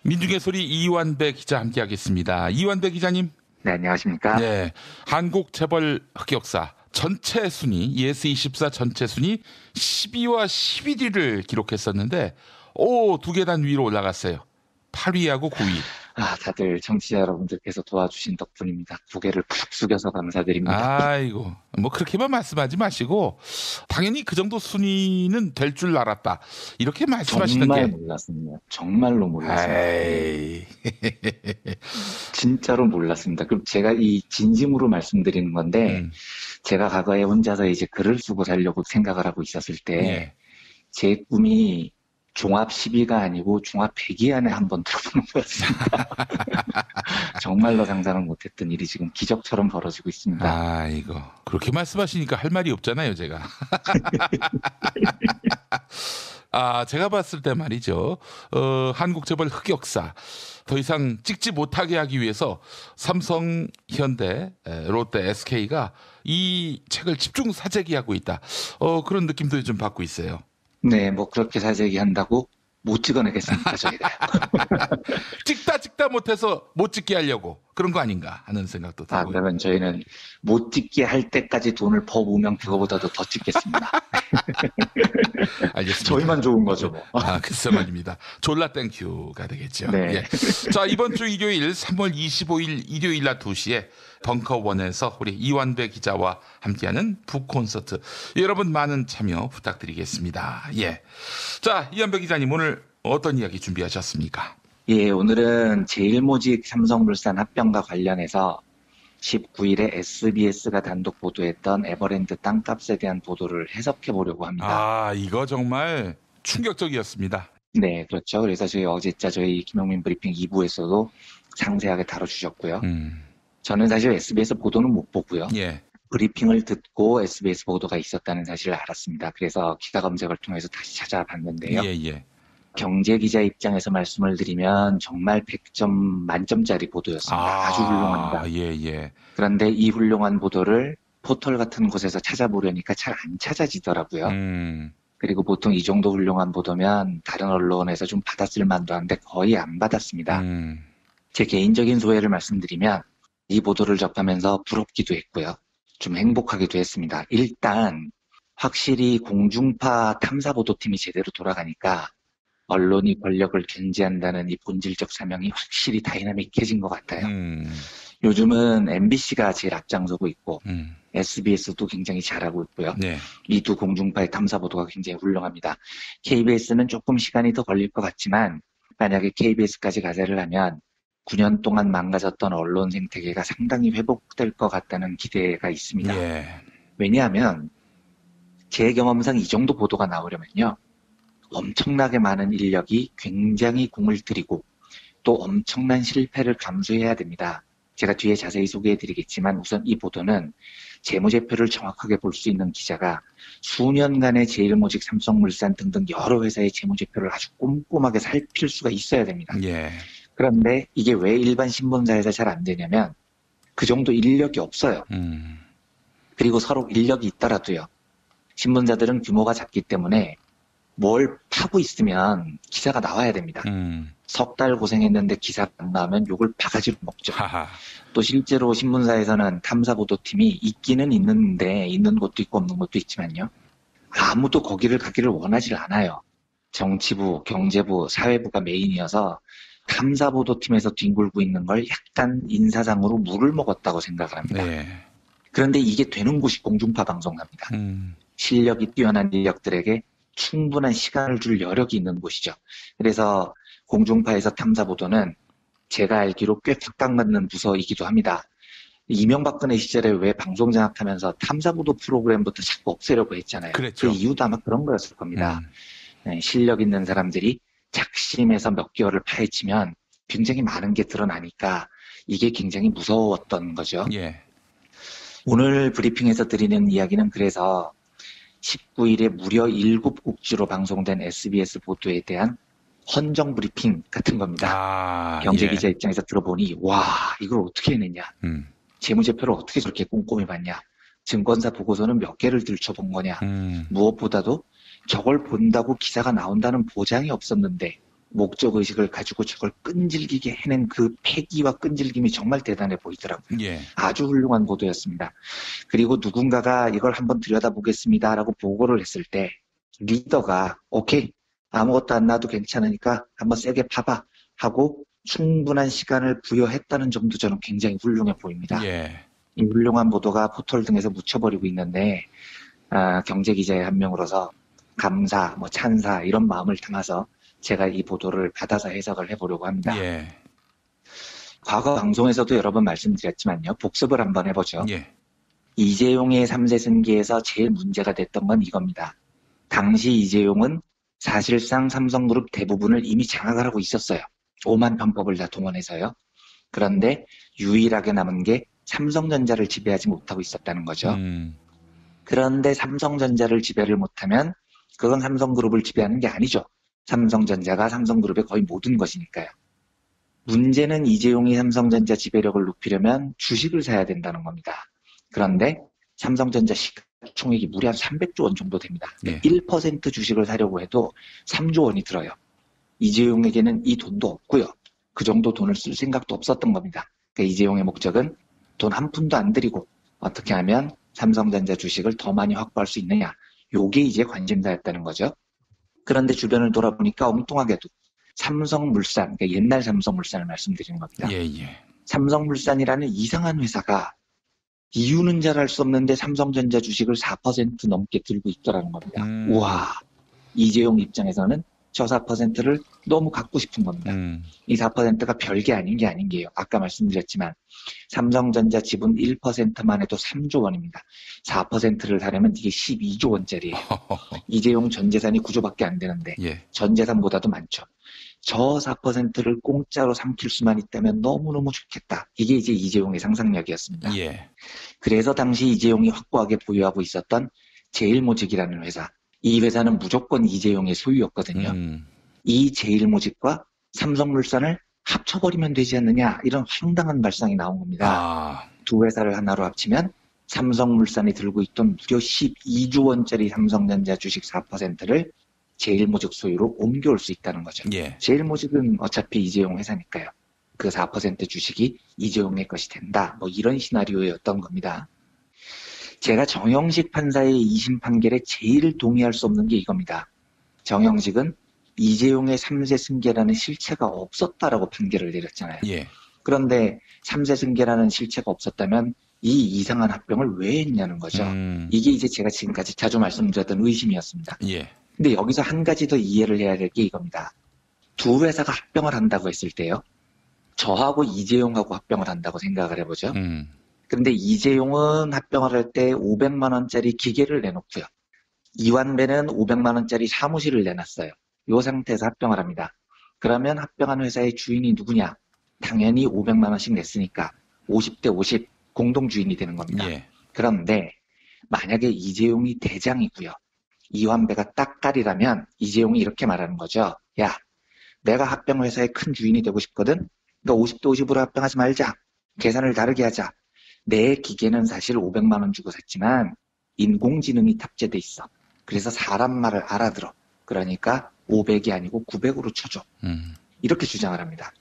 민중의 소리 이완배 기자 함께하겠습니다. 이완배 기자님. 네, 안녕하십니까. 네, 한국 재벌 흑역사 전체 순위, 예스24 전체 순위 12와 11위를 기록했었는데 두 계단 위로 올라갔어요. 8위하고 9위. 다들 청취자 여러분들께서 도와주신 덕분입니다. 고개를 푹 숙여서 감사드립니다. 아이고, 뭐 그렇게만 말씀하지 마시고 당연히 그 정도 순위는 될 줄 알았다. 이렇게 말씀하시는 정말 게 몰랐습니다. 정말로 몰랐습니다. 에이. 진짜로 몰랐습니다. 그럼 제가 이 진심으로 말씀드리는 건데 제가 과거에 혼자서 이제 글을 쓰고 살려고 생각을 하고 있었을 때 제 꿈이 종합 10위가 아니고 종합 100위 안에 한번 들어보는 거였습니다. 정말로 상상을 못했던 일이 지금 기적처럼 벌어지고 있습니다. 아이고, 그렇게 말씀하시니까 할 말이 없잖아요, 제가. 제가 봤을 때 말이죠. 한국 재벌 흑역사 더 이상 찍지 못하게 하기 위해서 삼성, 현대, 롯데, SK가 이 책을 집중 사재기하고 있다. 그런 느낌도 좀 받고 있어요. 네, 뭐 그렇게 사재기 한다고 못 찍어내겠습니다, 저희가. 찍다 못해서 못 찍게 하려고 그런 거 아닌가 하는 생각도 들고. 그러면 저희는 못 찍게 할 때까지 돈을 퍼부으면 그거보다도 더 찍겠습니다. 알겠습니다. 저희만 좋은 거죠, 뭐. 글쎄 말입니다. 졸라 땡큐가 되겠죠. 네. 예. 자, 이번 주 일요일 3월 25일 일요일 낮 2시에 벙커원에서 우리 이완배 기자와 함께하는 북콘서트. 여러분 많은 참여 부탁드리겠습니다. 예. 자, 이완배 기자님 오늘 어떤 이야기 준비하셨습니까? 예, 오늘은 제일모직 삼성물산 합병과 관련해서 19일에 SBS가 단독 보도했던 에버랜드 땅값에 대한 보도를 해석해 보려고 합니다. 이거 정말 충격적이었습니다. 네, 그렇죠. 그래서 저희 김용민 브리핑 2부에서도 상세하게 다뤄주셨고요. 저는 사실 SBS 보도는 못 보고요. 예. 브리핑을 듣고 SBS 보도가 있었다는 사실을 알았습니다. 그래서 기사 검색을 통해서 다시 찾아봤는데요. 예. 경제 기자 입장에서 말씀을 드리면 정말 100점 만점짜리 보도였습니다. 아주 훌륭합니다. 예. 그런데 이 훌륭한 보도를 포털 같은 곳에서 찾아보려니까 잘 안 찾아지더라고요. 그리고 보통 이 정도 훌륭한 보도면 다른 언론에서 좀 받았을 만도 한데 거의 안 받았습니다. 제 개인적인 소회를 말씀드리면 이 보도를 접하면서 부럽기도 했고요. 좀 행복하기도 했습니다. 일단 확실히 공중파 탐사보도팀이 제대로 돌아가니까 언론이 권력을 견제한다는 이 본질적 사명이 확실히 다이나믹해진 것 같아요. 요즘은 MBC가 제일 앞장서고 있고 SBS도 굉장히 잘하고 있고요. 네. 이 두 공중파의 탐사보도가 굉장히 훌륭합니다. KBS는 조금 시간이 더 걸릴 것 같지만 만약에 KBS까지 가세를 하면 9년 동안 망가졌던 언론 생태계가 상당히 회복될 것 같다는 기대가 있습니다. 예. 왜냐하면 제 경험상 이 정도 보도가 나오려면요. 엄청나게 많은 인력이 굉장히 공을 들이고 또 엄청난 실패를 감수해야 됩니다. 제가 뒤에 자세히 소개해드리겠지만 우선 이 보도는 재무제표를 정확하게 볼 수 있는 기자가 수년간의 제일모직, 삼성물산 등등 여러 회사의 재무제표를 아주 꼼꼼하게 살필 수가 있어야 됩니다. 예. 그런데 이게 왜 일반 신문사에서 잘 안 되냐면 그 정도 인력이 없어요. 그리고 서로 인력이 있더라도요. 신문사들은 규모가 작기 때문에 뭘 파고 있으면 기사가 나와야 됩니다. 석 달 고생했는데 기사가 안 나오면 욕을 바가지로 먹죠. 또 실제로 신문사에서는 탐사보도팀이 있기는 있는데 있는 곳도 있고 없는 곳도 있지만요. 아무도 거기를 가기를 원하지 않아요. 정치부, 경제부, 사회부가 메인이어서 탐사보도팀에서 뒹굴고 있는 걸 약간 인사상으로 물을 먹었다고 생각을 합니다. 네. 그런데 이게 되는 곳이 공중파 방송사입니다. 실력이 뛰어난 인력들에게 충분한 시간을 줄 여력이 있는 곳이죠. 그래서 공중파에서 탐사보도는 제가 알기로 꽤 각광받는 부서이기도 합니다. 이명박근혜 시절에 왜 방송 장악하면서 탐사보도 프로그램부터 자꾸 없애려고 했잖아요. 그랬죠. 그 이유도 아마 그런 거였을 겁니다. 네, 실력 있는 사람들이 작심해서 몇 개월을 파헤치면 굉장히 많은 게 드러나니까 이게 굉장히 무서웠던 거죠. 예. 오늘 브리핑에서 드리는 이야기는 그래서 19일에 무려 7국주로 방송된 SBS 보도에 대한 헌정 브리핑 같은 겁니다. 경제기자 입장에서 들어보니 와 이걸 어떻게 해냈냐. 재무제표를 어떻게 저렇게 꼼꼼히 봤냐. 증권사 보고서는 몇 개를 들춰본 거냐. 무엇보다도 저걸 본다고 기사가 나온다는 보장이 없었는데 목적의식을 가지고 저걸 끈질기게 해낸 그 패기와 끈질김이 정말 대단해 보이더라고요. 예. 아주 훌륭한 보도였습니다. 그리고 누군가가 이걸 한번 들여다보겠습니다라고 보고를 했을 때 리더가 오케이, 아무것도 안 놔도 괜찮으니까 한번 세게 파봐 하고 충분한 시간을 부여했다는 점도 저는 굉장히 훌륭해 보입니다. 예. 이 훌륭한 보도가 포털 등에서 묻혀버리고 있는데 경제기자의 한 명으로서 감사, 찬사 이런 마음을 담아서 제가 이 보도를 받아서 해석을 해보려고 합니다. 예. 과거 방송에서도 여러 번 말씀드렸지만요. 복습을 한번 해보죠. 예. 이재용의 3세 승계에서 제일 문제가 됐던 건 이겁니다. 당시 이재용은 사실상 삼성그룹 대부분을 이미 장악을 하고 있었어요. 오만 편법을 다 동원해서요. 그런데 유일하게 남은 게 삼성전자를 지배하지 못하고 있었다는 거죠. 그런데 삼성전자를 지배를 못하면 그건 삼성그룹을 지배하는 게 아니죠. 삼성전자가 삼성그룹의 거의 모든 것이니까요. 문제는 이재용이 삼성전자 지배력을 높이려면 주식을 사야 된다는 겁니다. 그런데 삼성전자 시가총액이 무려 한 300조 원 정도 됩니다. 예. 1% 주식을 사려고 해도 3조 원이 들어요. 이재용에게는 이 돈도 없고요. 그 정도 돈을 쓸 생각도 없었던 겁니다. 그러니까 이재용의 목적은 돈 한 푼도 안 들이고 어떻게 하면 삼성전자 주식을 더 많이 확보할 수 있느냐. 요게 이제 관심사였다는 거죠. 그런데 주변을 돌아보니까 엉뚱하게도 삼성물산, 그러니까 옛날 삼성물산을 말씀드리는 겁니다. 예, 예. 삼성물산이라는 이상한 회사가 이유는 잘 알 수 없는데 삼성전자 주식을 4% 넘게 들고 있더라는 겁니다. 우와, 이재용 입장에서는 저 4%를 너무 갖고 싶은 겁니다. 이 4%가 별게 아닌 게 아닌 게요. 아까 말씀드렸지만 삼성전자 지분 1%만 해도 3조 원입니다. 4%를 사려면 이게 12조 원짜리예요. 이재용 전 재산이 9조밖에 안 되는데 예. 전 재산보다도 많죠. 저 4%를 공짜로 삼킬 수만 있다면 너무너무 좋겠다. 이게 이제 이재용의 상상력이었습니다. 예. 그래서 당시 이재용이 확고하게 보유하고 있었던 제일모직이라는 회사. 이 회사는 무조건 이재용의 소유였거든요. 이 제일모직과 삼성물산을 합쳐버리면 되지 않느냐, 이런 황당한 발상이 나온 겁니다. 두 회사를 하나로 합치면 삼성물산이 들고 있던 무려 12조 원짜리 삼성전자 주식 4%를 제일모직 소유로 옮겨올 수 있다는 거죠. 예. 제일모직은 어차피 이재용 회사니까요. 그 4% 주식이 이재용의 것이 된다. 이런 시나리오였던 겁니다. 제가 정영식 판사의 2심 판결에 제일 동의할 수 없는 게 이겁니다. 정영식은 이재용의 3세 승계라는 실체가 없었다라고 판결을 내렸잖아요. 예. 그런데 3세 승계라는 실체가 없었다면 이 이상한 합병을 왜 했냐는 거죠. 이게 이제 제가 지금까지 자주 말씀드렸던 의심이었습니다. 예. 근데 여기서 한 가지 더 이해를 해야 될 게 이겁니다. 두 회사가 합병을 한다고 했을 때요. 저하고 이재용하고 합병을 한다고 생각을 해보죠. 근데 이재용은 합병을 할 때 500만 원짜리 기계를 내놓고요. 이완배는 500만 원짜리 사무실을 내놨어요. 이 상태에서 합병을 합니다. 그러면 합병한 회사의 주인이 누구냐? 당연히 500만 원씩 냈으니까 50대 50 공동주인이 되는 겁니다. 예. 그런데 만약에 이재용이 대장이고요. 이완배가 딱깔이라면 이재용이 이렇게 말하는 거죠. 야, 내가 합병 회사의 큰 주인이 되고 싶거든? 그러니까 50대 50으로 합병하지 말자. 계산을 다르게 하자. 내 기계는 사실 500만 원 주고 샀지만 인공지능이 탑재돼 있어. 그래서 사람 말을 알아들어. 그러니까 500이 아니고 900으로 쳐줘. 이렇게 주장을 합니다.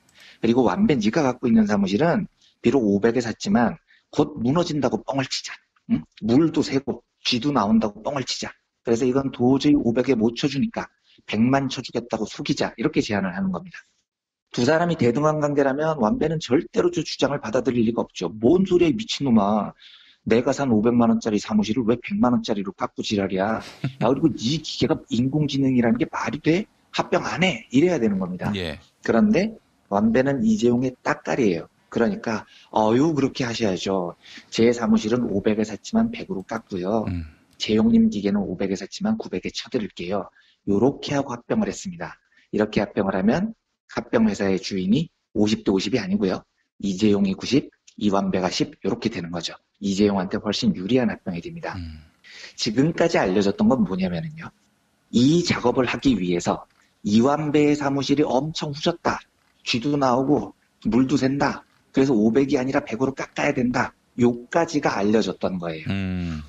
그리고 완배 네가 갖고 있는 사무실은 비록 500에 샀지만 곧 무너진다고 뻥을 치자. 응? 물도 새고 쥐도 나온다고 뻥을 치자. 그래서 이건 도저히 500에 못 쳐주니까 100만 쳐주겠다고 속이자. 이렇게 제안을 하는 겁니다. 두 사람이 대등한 관계라면 완배는 절대로 저 주장을 받아들일 리가 없죠. 뭔 소리야, 미친놈아. 내가 산 500만 원짜리 사무실을 왜 100만 원짜리로 갖고 지랄이야. 야, 그리고 이 기계가 인공지능이라는 게 말이 돼? 합병 안 해. 이래야 되는 겁니다. 예. 그런데 완배는 이재용의 딱깔이에요. 그러니까 그렇게 하셔야죠. 제 사무실은 500에 샀지만 100으로 깎고요. 재용님 기계는 500에 샀지만 900에 쳐드릴게요. 요렇게 하고 합병을 했습니다. 이렇게 합병을 하면 합병회사의 주인이 50대 50이 아니고요. 이재용이 90, 이완배가 10 이렇게 되는 거죠. 이재용한테 훨씬 유리한 합병이 됩니다. 지금까지 알려졌던 건 뭐냐면요. 이 작업을 하기 위해서 이완배의 사무실이 엄청 후졌다. 쥐도 나오고 물도 샌다. 그래서 500이 아니라 100으로 깎아야 된다. 요까지가 알려졌던 거예요.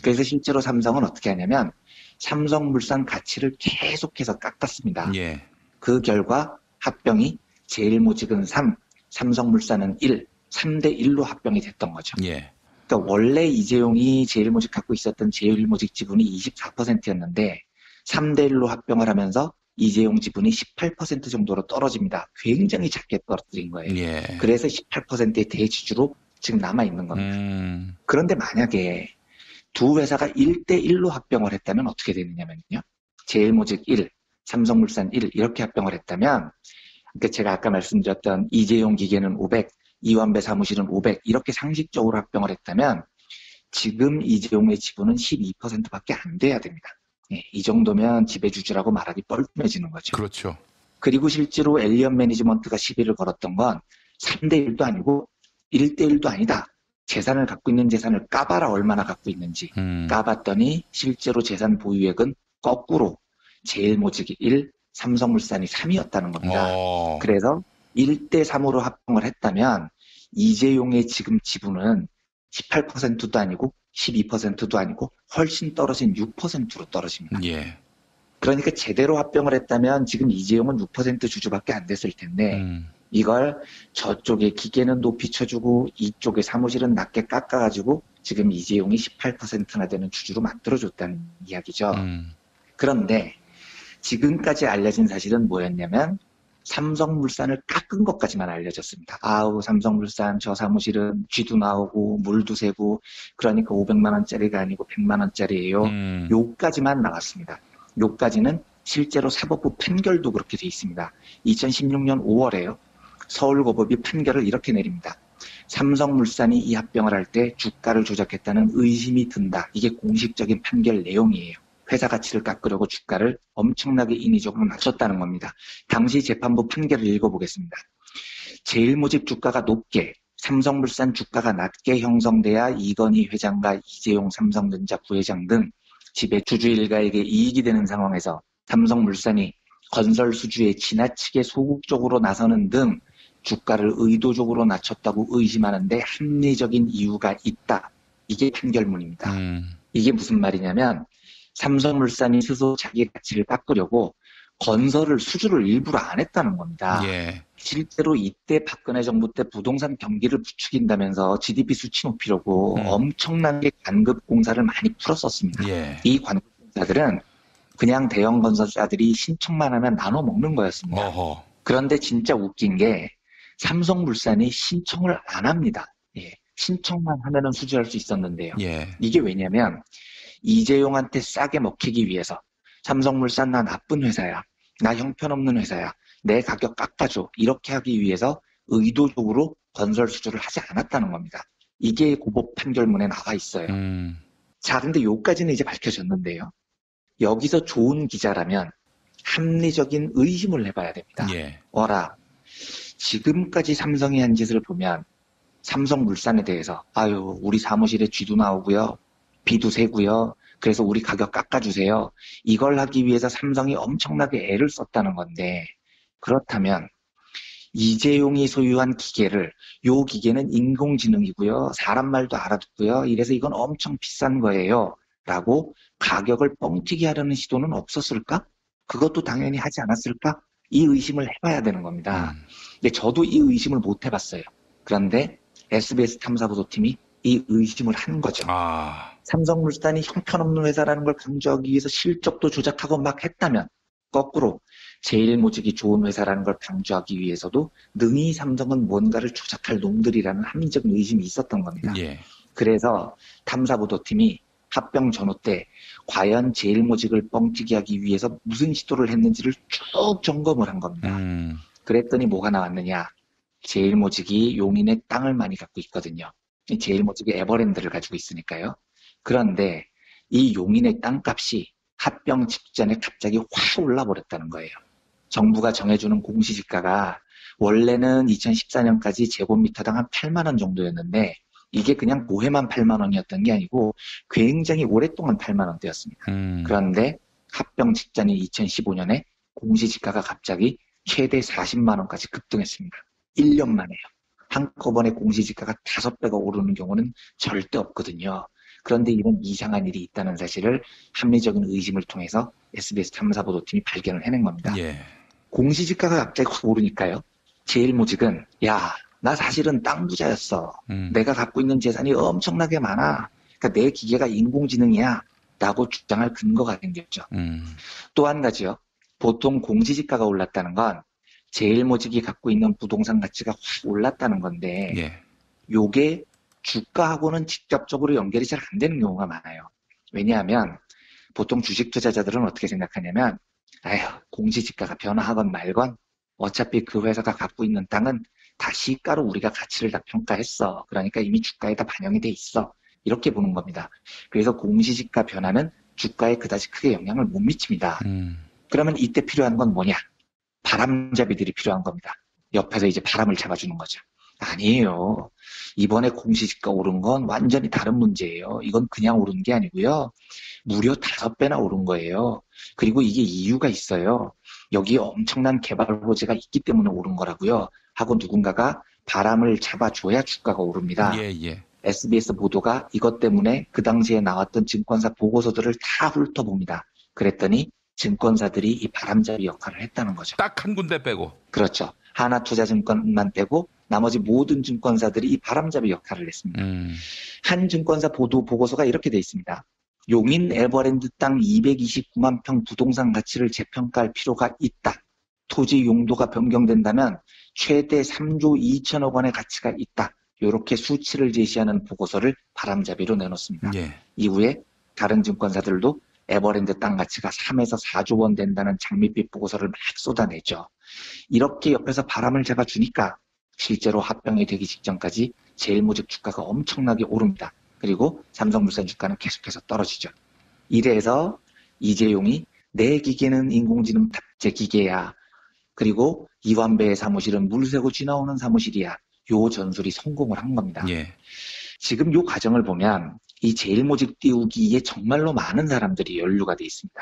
그래서 실제로 삼성은 어떻게 하냐면 삼성물산 가치를 계속해서 깎았습니다. 예. 그 결과 합병이 제일모직은 3, 삼성물산은 1, 3대1로 합병이 됐던 거죠. 예. 그러니까 원래 이재용이 제일모직 갖고 있었던 제일모직 지분이 24%였는데 3대1로 합병을 하면서 이재용 지분이 18% 정도로 떨어집니다. 굉장히 작게 떨어뜨린 거예요. 예. 그래서 18%의 대지주로 지금 남아있는 겁니다. 그런데 만약에 두 회사가 1대1로 합병을 했다면 어떻게 되느냐면요. 제일모직 1, 삼성물산 1 이렇게 합병을 했다면 그러니까 제가 아까 말씀드렸던 이재용 기계는 500, 이완배 사무실은 500 이렇게 상식적으로 합병을 했다면 지금 이재용의 지분은 12%밖에 안 돼야 됩니다. 예, 이 정도면 지배주주라고 말하기 뻘쭘해지는 거죠. 그렇죠. 그리고 실제로 엘리언 매니지먼트가 시비를 걸었던 건 3대1도 아니고 1대1도 아니다. 재산을 갖고 있는 재산을 까봐라 얼마나 갖고 있는지. 까봤더니 실제로 재산 보유액은 거꾸로 제일모직이 1, 삼성물산이 3이었다는 겁니다. 그래서 1대3으로 합병을 했다면 이재용의 지금 지분은 18%도 아니고 12%도 아니고 훨씬 떨어진 6%로 떨어집니다. 예. 그러니까 제대로 합병을 했다면 지금 이재용은 6% 주주밖에 안 됐을 텐데 이걸 저쪽에 기계는 높이 쳐주고 이쪽에 사무실은 낮게 깎아가지고 지금 이재용이 18%나 되는 주주로 만들어줬다는 이야기죠. 그런데 지금까지 알려진 사실은 뭐였냐면 삼성물산을 깎은 것까지만 알려졌습니다. 아우 삼성물산 저 사무실은 쥐도 나오고 물도 새고 그러니까 500만 원짜리가 아니고 100만 원짜리예요. 요까지만 나왔습니다. 요까지는 실제로 사법부 판결도 그렇게 돼 있습니다. 2016년 5월에요. 서울고법이 판결을 이렇게 내립니다. 삼성물산이 이 합병을 할 때 주가를 조작했다는 의심이 든다. 이게 공식적인 판결 내용이에요. 회사 가치를 깎으려고 주가를 엄청나게 인위적으로 낮췄다는 겁니다. 당시 재판부 판결을 읽어보겠습니다. 제일모직 주가가 높게 삼성물산 주가가 낮게 형성돼야 이건희 회장과 이재용 삼성전자 부회장 등 지배 주주 일가에게 이익이 되는 상황에서 삼성물산이 건설 수주에 지나치게 소극적으로 나서는 등 주가를 의도적으로 낮췄다고 의심하는데 합리적인 이유가 있다. 이게 판결문입니다. 이게 무슨 말이냐면 삼성물산이 스스로 자기 가치를 깎으려고 건설을 수주를 일부러 안 했다는 겁니다. 예. 실제로 이때 박근혜 정부 때 부동산 경기를 부추긴다면서 GDP 수치 높이려고 엄청나게 관급 공사를 많이 풀었었습니다. 예. 이 관급 공사들은 그냥 대형 건설사들이 신청만 하면 나눠 먹는 거였습니다. 어허. 그런데 진짜 웃긴 게 삼성물산이 신청을 안 합니다. 예. 신청만 하면은 수주할 수 있었는데요. 예. 이게 왜냐면 이재용한테 싸게 먹히기 위해서 삼성물산 나 나쁜 회사야. 나 형편없는 회사야. 내 가격 깎아줘. 이렇게 하기 위해서 의도적으로 건설 수주를 하지 않았다는 겁니다. 이게 고법 판결문에 나와 있어요. 자, 근데 요까지는 이제 밝혀졌는데요. 여기서 좋은 기자라면 합리적인 의심을 해봐야 됩니다. 예. 어라, 지금까지 삼성이 한 짓을 보면 삼성물산에 대해서 아유 우리 사무실에 쥐도 나오고요. 비도 새고요. 그래서 우리 가격 깎아주세요. 이걸 하기 위해서 삼성이 엄청나게 애를 썼다는 건데 그렇다면 이재용이 소유한 기계를 요 기계는 인공지능이고요. 사람 말도 알아듣고요. 이래서 이건 엄청 비싼 거예요. 라고 가격을 뻥튀기 하려는 시도는 없었을까? 그것도 당연히 하지 않았을까? 이 의심을 해봐야 되는 겁니다. 근데 저도 이 의심을 못 해봤어요. 그런데 SBS 탐사보도팀이 이 의심을 한 거죠. 삼성물산이 형편없는 회사라는 걸 강조하기 위해서 실적도 조작하고 막 했다면 거꾸로 제일모직이 좋은 회사라는 걸 강조하기 위해서도 능히 삼성은 뭔가를 조작할 놈들이라는 합리적인 의심이 있었던 겁니다. 예. 그래서 탐사보도팀이 합병 전후 때 과연 제일모직을 뻥튀기 하기 위해서 무슨 시도를 했는지를 쭉 점검을 한 겁니다. 그랬더니 뭐가 나왔느냐. 제일모직이 용인에 땅을 많이 갖고 있거든요. 제일모직이 에버랜드를 가지고 있으니까요. 그런데 이 용인의 땅값이 합병 직전에 갑자기 확 올라버렸다는 거예요. 정부가 정해주는 공시지가가 원래는 2014년까지 제곱미터당 한 8만 원 정도였는데 이게 그냥 고해만 8만 원이었던 게 아니고 굉장히 오랫동안 8만 원대였습니다. 그런데 합병 직전인 2015년에 공시지가가 갑자기 최대 40만 원까지 급등했습니다. 1년 만에요. 한꺼번에 공시지가가 5배가 오르는 경우는 절대 없거든요. 그런데 이런 이상한 일이 있다는 사실을 합리적인 의심을 통해서 SBS 탐사보도팀이 발견을 해낸 겁니다. 예. 공시지가가 갑자기 확 오르니까요. 제일모직은 야, 나 사실은 땅 부자였어. 내가 갖고 있는 재산이 엄청나게 많아. 그러니까 내 기계가 인공지능이야. 라고 주장할 근거가 생겼죠. 또 한 가지요. 보통 공시지가가 올랐다는 건 제일모직이 갖고 있는 부동산 가치가 확 올랐다는 건데 예. 요게 주가하고는 직접적으로 연결이 잘 안 되는 경우가 많아요. 왜냐하면 보통 주식 투자자들은 어떻게 생각하냐면 아휴, 공시지가가 변화하건 말건 어차피 그 회사가 갖고 있는 땅은 다 시가로 우리가 가치를 다 평가했어. 그러니까 이미 주가에 다 반영이 돼 있어. 이렇게 보는 겁니다. 그래서 공시지가 변화는 주가에 그다지 크게 영향을 못 미칩니다. 그러면 이때 필요한 건 뭐냐? 바람잡이들이 필요한 겁니다. 옆에서 이제 바람을 잡아주는 거죠. 아니에요. 이번에 공시지가 오른 건 완전히 다른 문제예요. 이건 그냥 오른 게 아니고요. 무려 5배나 오른 거예요. 그리고 이게 이유가 있어요. 여기에 엄청난 개발 호재가 있기 때문에 오른 거라고요. 하고 누군가가 바람을 잡아줘야 주가가 오릅니다. 예, 예. SBS 보도가 이것 때문에 그 당시에 나왔던 증권사 보고서들을 다 훑어봅니다. 그랬더니 증권사들이 이 바람잡이 역할을 했다는 거죠. 딱 한 군데 빼고. 그렇죠. 하나투자증권만 빼고 나머지 모든 증권사들이 이 바람잡이 역할을 했습니다. 한 증권사 보고서가 이렇게 돼 있습니다. 용인 에버랜드 땅 229만 평 부동산 가치를 재평가할 필요가 있다. 토지 용도가 변경된다면 최대 3조 2천억 원의 가치가 있다. 이렇게 수치를 제시하는 보고서를 바람잡이로 내놓습니다. 예. 이후에 다른 증권사들도 에버랜드 땅 가치가 3에서 4조 원 된다는 장밋빛 보고서를 막 쏟아내죠. 이렇게 옆에서 바람을 잡아주니까 실제로 합병이 되기 직전까지 제일모직 주가가 엄청나게 오릅니다. 그리고 삼성물산 주가는 계속해서 떨어지죠. 이래서 이재용이 내 기계는 인공지능 탑재 기계야. 그리고 이완배의 사무실은 물 새고 쥐나오는 사무실이야. 요 전술이 성공을 한 겁니다. 예. 지금 요 과정을 보면 이 제일모직 띄우기에 정말로 많은 사람들이 연루가 돼 있습니다.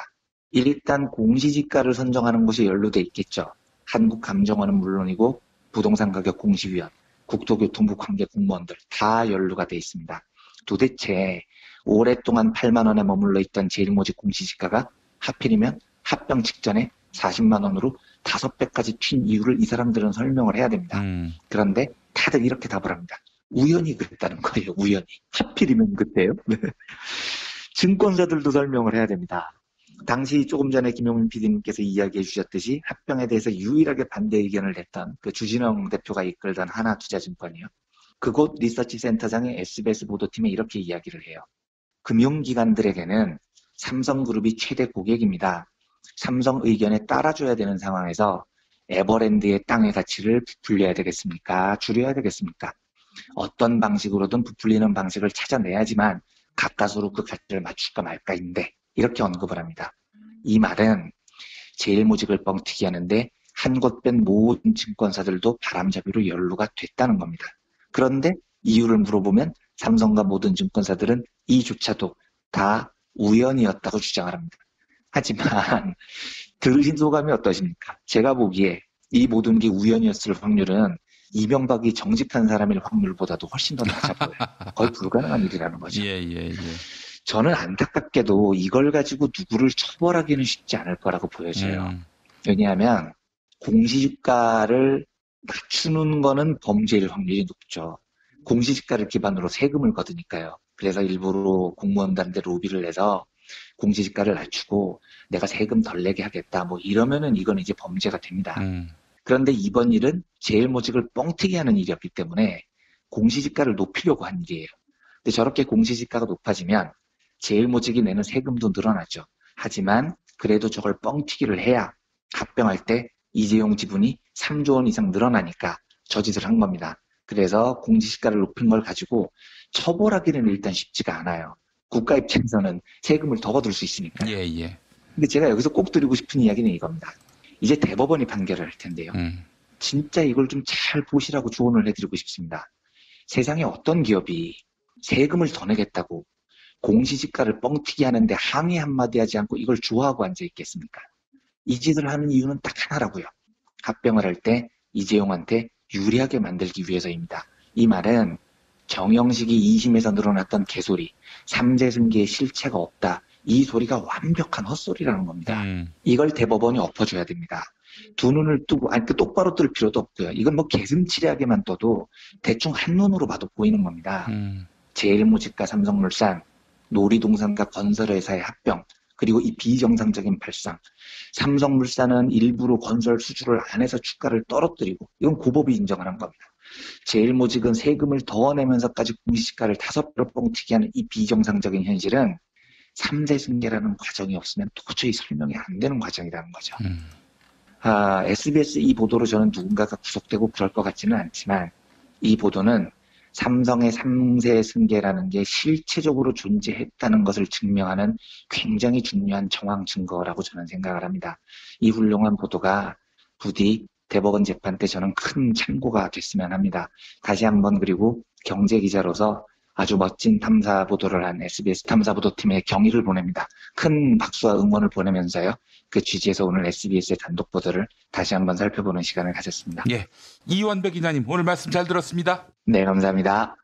일단 공시지가를 선정하는 곳이 연루돼 있겠죠. 한국감정원은 물론이고 부동산가격공시위원, 국토교통부 관계 공무원들 다 연루가 돼 있습니다. 도대체 오랫동안 8만 원에 머물러 있던 제일모직 공시지가가 하필이면 합병 직전에 40만 원으로 5배까지 튄 이유를 이 사람들은 설명을 해야 됩니다. 그런데 다들 이렇게 답을 합니다. 우연히 그랬다는 거예요. 우연히. 하필이면 그때요. 증권사들도 설명을 해야 됩니다. 당시 조금 전에 김용민 PD님께서 이야기해 주셨듯이 합병에 대해서 유일하게 반대 의견을 냈던 그 주진영 대표가 이끌던 하나투자증권이요. 그곳 리서치 센터장의 SBS 보도팀에 이렇게 이야기를 해요. 금융기관들에게는 삼성그룹이 최대 고객입니다. 삼성 의견에 따라줘야 되는 상황에서 에버랜드의 땅의 가치를 부풀려야 되겠습니까? 줄여야 되겠습니까? 어떤 방식으로든 부풀리는 방식을 찾아내야지만 가까스로 그 가치를 맞출까 말까인데 이렇게 언급을 합니다. 이 말은 제일모직을 뻥튀기 하는데 한 곳 뺀 모든 증권사들도 바람잡이로 연루가 됐다는 겁니다. 그런데 이유를 물어보면 삼성과 모든 증권사들은 이조차도 다 우연이었다고 주장을 합니다. 하지만 들으신 소감이 어떠십니까? 제가 보기에 이 모든 게 우연이었을 확률은 이명박이 정직한 사람일 확률보다도 훨씬 더 낮아 보여요. 거의 불가능한 일이라는 거죠. 예, 예, 예. 저는 안타깝게도 이걸 가지고 누구를 처벌하기는 쉽지 않을 거라고 보여져요. 왜냐하면 공시지가를 낮추는 거는 범죄일 확률이 높죠. 공시지가를 기반으로 세금을 거두니까요. 그래서 일부러 공무원들한테 로비를 내서 공시지가를 낮추고 내가 세금 덜 내게 하겠다. 뭐 이러면은 이건 이제 범죄가 됩니다. 그런데 이번 일은 제일모직을 뻥튀기 하는 일이었기 때문에 공시지가를 높이려고 한 일이에요. 근데 저렇게 공시지가가 높아지면 제일모직이 내는 세금도 늘어나죠. 하지만 그래도 저걸 뻥튀기를 해야 합병할 때 이재용 지분이 3조 원 이상 늘어나니까 저짓을 한 겁니다. 그래서 공시지가를 높인 걸 가지고 처벌하기는 일단 쉽지가 않아요. 국가 입장에서는 세금을 더 거둘 수 있으니까요. 예, 예. 근데 제가 여기서 꼭 드리고 싶은 이야기는 이겁니다. 이제 대법원이 판결을 할 텐데요. 진짜 이걸 좀 잘 보시라고 조언을 해드리고 싶습니다. 세상에 어떤 기업이 세금을 더 내겠다고 공시지가를 뻥튀기 하는데 항의 한마디 하지 않고 이걸 좋아하고 앉아있겠습니까? 이 짓을 하는 이유는 딱 하나라고요. 합병을 할 때 이재용한테 유리하게 만들기 위해서입니다. 이 말은 정영식이 2심에서 늘어났던 개소리, 삼재승계의 실체가 없다. 이 소리가 완벽한 헛소리라는 겁니다. 이걸 대법원이 엎어줘야 됩니다. 두 눈을 뜨고, 아니, 똑바로 뜰 필요도 없고요. 이건 뭐 개슴츠레하게만 떠도 대충 한눈으로 봐도 보이는 겁니다. 제일모직과 삼성물산, 놀이동산과 건설회사의 합병, 그리고 이 비정상적인 발상. 삼성물산은 일부러 건설 수주를 안 해서 주가를 떨어뜨리고, 이건 고법이 인정하는 겁니다. 제일모직은 세금을 더 내면서까지 공시지가를 5배로 뻥튀기 하는 이 비정상적인 현실은 3세 승계라는 과정이 없으면 도저히 설명이 안 되는 과정이라는 거죠. SBS 이 보도로 저는 누군가가 구속되고 그럴 것 같지는 않지만, 이 보도는 삼성의 3세 승계라는 게 실체적으로 존재했다는 것을 증명하는 굉장히 중요한 정황 증거라고 저는 생각을 합니다. 이 훌륭한 보도가 부디 대법원 재판 때 저는 큰 참고가 됐으면 합니다. 다시 한번 그리고 경제기자로서 아주 멋진 탐사 보도를 한 SBS 탐사보도팀에 경의를 보냅니다. 큰 박수와 응원을 보내면서요. 그 취지에서 오늘 SBS의 단독 보도를 다시 한번 살펴보는 시간을 가졌습니다. 예, 이원백 기자님 오늘 말씀 잘 들었습니다. 네, 감사합니다.